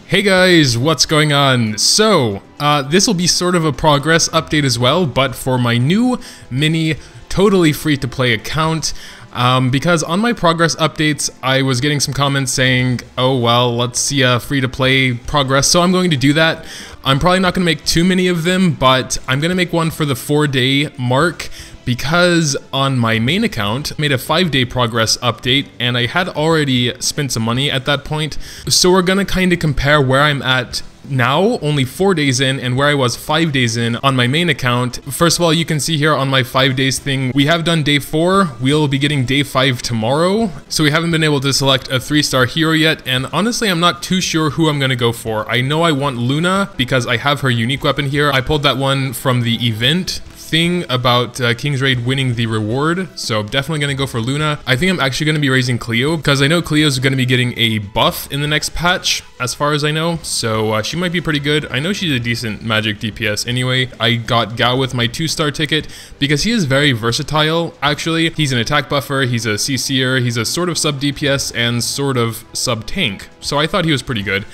Hey guys, what's going on? So, this will be sort of a progress update as well, but for my new mini, totally free-to-play account. Because on my progress updates, I was getting some comments saying, oh well, let's see a free-to-play progress, so I'm going to do that. I'm probably not going to make too many of them, but I'm going to make one for the 4-day mark, because on my main account, I made a 5-day progress update, and I had already spent some money at that point. So we're gonna kind of compare where I'm at now, only 4 days in, and where I was 5 days in on my main account. First of all, you can see here on my 5 days thing, we have done day 4, we'll be getting day 5 tomorrow. So we haven't been able to select a 3-star hero yet, and honestly, I'm not too sure who I'm gonna go for. I know I want Luna, because I have her unique weapon here. I pulled that one from the event thing about King's Raid winning the reward, so definitely gonna go for Luna. I think I'm actually gonna be raising Cleo, because I know Cleo's gonna be getting a buff in the next patch, as far as I know, so she might be pretty good. I know she's a decent magic DPS anyway. I got Gao with my 2-star ticket, because he is very versatile, actually. He's an attack buffer, he's a CC'er, he's a sort of sub DPS and sort of sub tank, so I thought he was pretty good.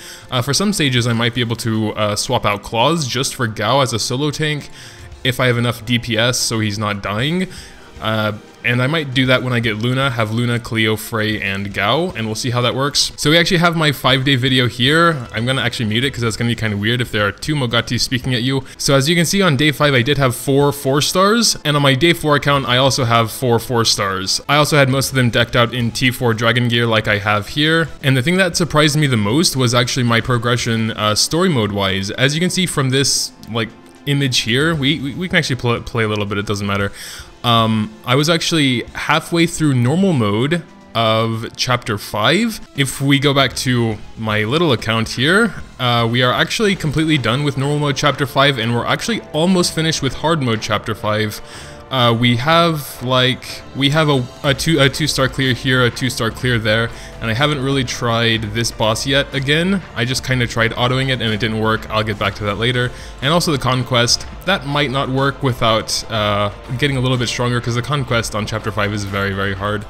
For some stages I might be able to swap out Claws just for Gao as a solo tank, if I have enough DPS so he's not dying. And I might do that when I get Luna, have Luna, Cleo, Frey, and Gao, and we'll see how that works. So we actually have my 5-day video here. I'm gonna actually mute it because that's gonna be kind of weird if there are 2 Mogatis speaking at you. So as you can see on day 5, I did have 4 4-stars, and on my day 4 account, I also have 4 4-stars. I also had most of them decked out in T4 Dragon gear like I have here. And the thing that surprised me the most was actually my progression story mode wise. As you can see from this, like, image here, we can actually play a little bit, it doesn't matter. I was actually halfway through normal mode of chapter 5. If we go back to my little account here, we are actually completely done with normal mode chapter 5, and we're actually almost finished with hard mode chapter 5. We have a 2-star clear here, a 2-star clear there, and I haven't really tried this boss yet again. I just kind of tried autoing it and it didn't work. I'll get back to that later. And also the conquest, that might not work without getting a little bit stronger, because the conquest on chapter 5 is very, very hard.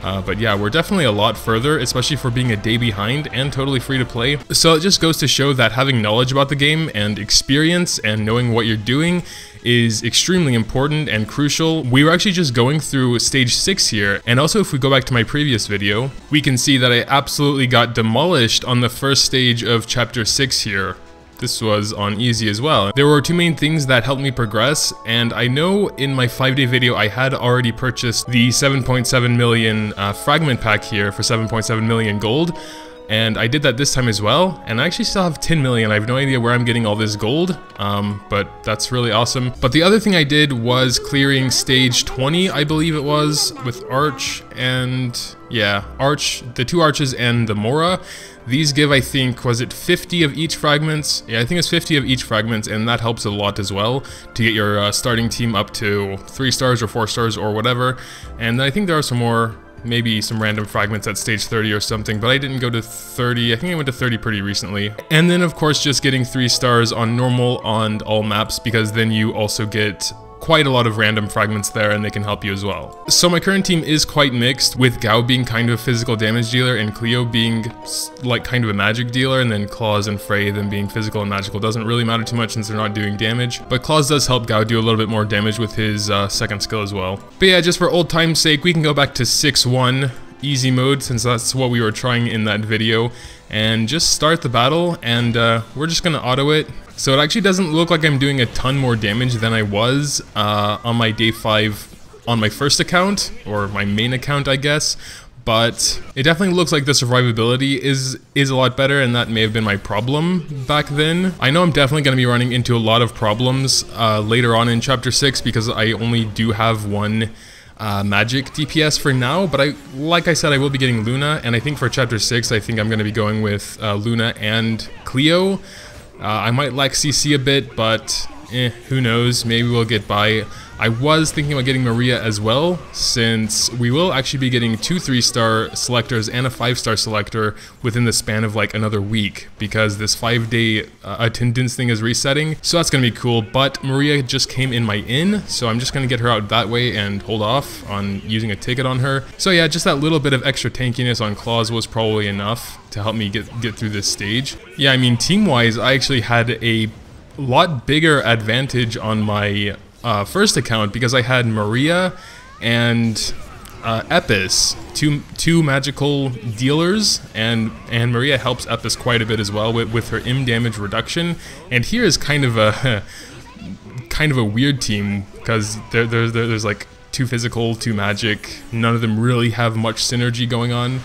But yeah, we're definitely a lot further, especially for being a day behind and totally free to play. So it just goes to show that having knowledge about the game and experience and knowing what you're doing is extremely important and crucial. We were actually just going through stage 6 here, and also if we go back to my previous video, we can see that I absolutely got demolished on the first stage of chapter 6 here. This was on easy as well. There were 2 main things that helped me progress, and I know in my 5-day video I had already purchased the 7.7 million fragment pack here for 7.7 million gold, and I did that this time as well, and I actually still have 10 million. I have no idea where I'm getting all this gold, but that's really awesome. But the other thing I did was clearing stage 20, I believe it was, with Arch and, yeah, Arch, the 2 Arches and the Mora. These give, I think, was it 50 of each fragments? Yeah, I think it's 50 of each fragments, and that helps a lot as well to get your starting team up to 3 stars or 4 stars or whatever. And I think there are some more, maybe some random fragments at stage 30 or something, but I didn't go to 30. I think I went to 30 pretty recently. And then, of course, just getting 3 stars on normal on all maps, because then you also get quite a lot of random fragments there, and they can help you as well. So my current team is quite mixed, with Gao being kind of a physical damage dealer and Cleo being like kind of a magic dealer, and then Claws and Frey then being physical and magical. Doesn't really matter too much since they're not doing damage, but Claws does help Gao do a little bit more damage with his second skill as well. But yeah, just for old time's sake, we can go back to 6-1 easy mode, since that's what we were trying in that video, and just start the battle, and we're just gonna auto it. So it actually doesn't look like I'm doing a ton more damage than I was on my day 5 on my first account, or my main account I guess, but it definitely looks like the survivability is a lot better, and that may have been my problem back then. I know I'm definitely going to be running into a lot of problems later on in chapter 6, because I only do have 1 magic DPS for now, but like I said, I will be getting Luna, and I think for chapter 6 I think I'm going to be going with Luna and Cleo. I might like CC a bit, but who knows, maybe we'll get by. I was thinking about getting Maria as well, since we will actually be getting 2 3-star selectors and a 5-star selector within the span of like another week, because this 5-day attendance thing is resetting, so that's gonna be cool. But Maria just came in my inn, so I'm just gonna get her out that way and hold off on using a ticket on her. So yeah, just that little bit of extra tankiness on Claws was probably enough to help me get through this stage. Yeah, I mean, team-wise, I actually had a lot bigger advantage on my first account because I had Maria and Epis, two magical dealers, and Maria helps Epis quite a bit as well with her im damage reduction. And here is kind of a weird team because there's like 2 physical, 2 magic. None of them really have much synergy going on,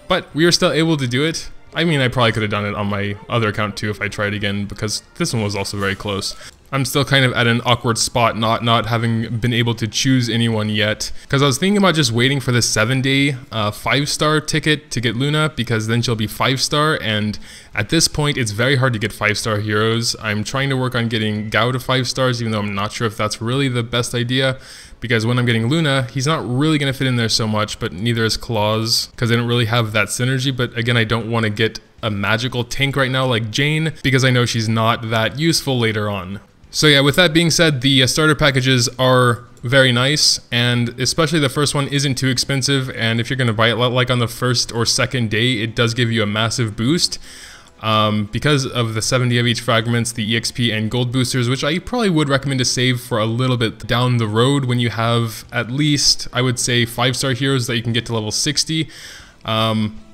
but we were still able to do it. I mean, I probably could have done it on my other account too if I tried again, because this one was also very close. I'm still kind of at an awkward spot not having been able to choose anyone yet, because I was thinking about just waiting for the 7-day 5-star ticket to get Luna, because then she'll be 5-star, and at this point it's very hard to get 5-star heroes. I'm trying to work on getting Gao to 5 stars, even though I'm not sure if that's really the best idea, because when I'm getting Luna, he's not really going to fit in there so much, but neither is Claus, because they don't really have that synergy. But again, I don't want to get a magical tank right now like Jane, because I know she's not that useful later on. So yeah, with that being said, the starter packages are very nice, and especially the first one isn't too expensive, and if you're going to buy it like on the first or second day, it does give you a massive boost. Because of the 70 of each fragments, the EXP and gold boosters, which I probably would recommend to save for a little bit down the road when you have at least, I would say, 5-star heroes that you can get to level 60.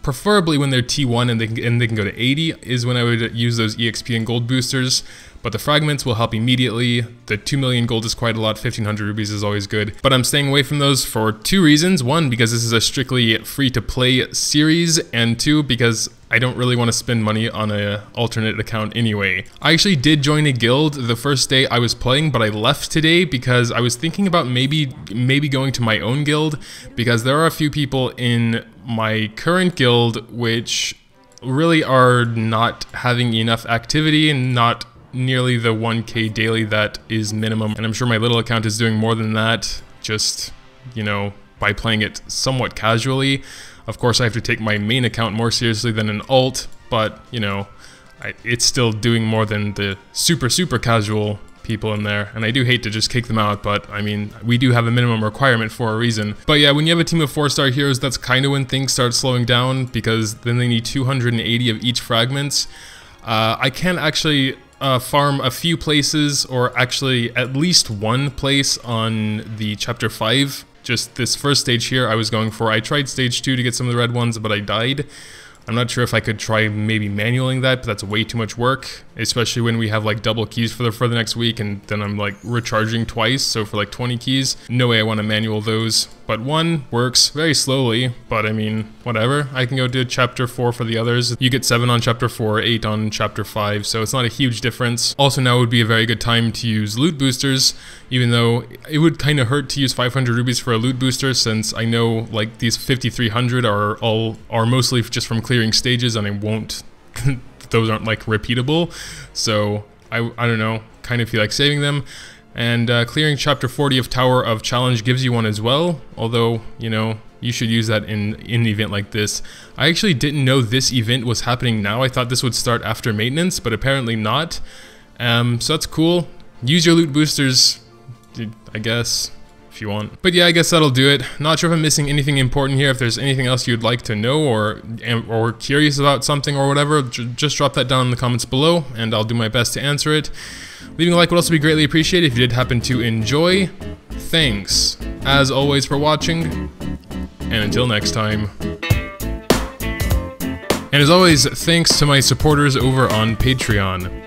Preferably when they're T1 and they can go to 80 is when I would use those EXP and gold boosters. But the fragments will help immediately. The 2 million gold is quite a lot, 1500 rubies is always good. But I'm staying away from those for 2 reasons. 1, because this is a strictly free-to-play series, and 2, because I don't really want to spend money on an alternate account anyway. I actually did join a guild the first day I was playing, but I left today because I was thinking about maybe going to my own guild, because there are a few people in my current guild which really are not having enough activity and not nearly the 1k daily that is minimum, and I'm sure my little account is doing more than that, just, you know, by playing it somewhat casually. Of course, I have to take my main account more seriously than an alt, but, you know, it's still doing more than the super casual people in there, and I do hate to just kick them out, but I mean, we do have a minimum requirement for a reason. But yeah, when you have a team of 4-star heroes, that's kind of when things start slowing down, because then they need 280 of each fragments. I can actually farm a few places, or actually at least one place on the chapter 5. Just this first stage here I was going for. I tried stage 2 to get some of the red ones, but I died. I'm not sure if I could try maybe manualing that, but that's way too much work, especially when we have like double keys for the next week, and then I'm like recharging twice, so for like 20 keys, no way I want to manual those. But 1 works very slowly, but I mean, whatever. I can go to chapter 4 for the others. You get 7 on chapter 4, 8 on chapter 5, so it's not a huge difference. Also, now would be a very good time to use loot boosters, even though it would kind of hurt to use 500 rubies for a loot booster, since I know like these 5300 are mostly just from clearing stages, and I won't those aren't like repeatable, so I don't know, kind of feel like saving them. And clearing chapter 40 of Tower of Challenge gives you one as well, although, you know, you should use that in an event like this. I actually didn't know this event was happening now. I thought this would start after maintenance, but apparently not. So that's cool. Use your loot boosters, I guess, if you want. But yeah, I guess that'll do it. Not sure if I'm missing anything important here. If there's anything else you'd like to know, or curious about something or whatever, just drop that down in the comments below, and I'll do my best to answer it. Leaving a like would also be greatly appreciated if you did happen to enjoy. Thanks, as always, for watching, and until next time. And as always, thanks to my supporters over on Patreon.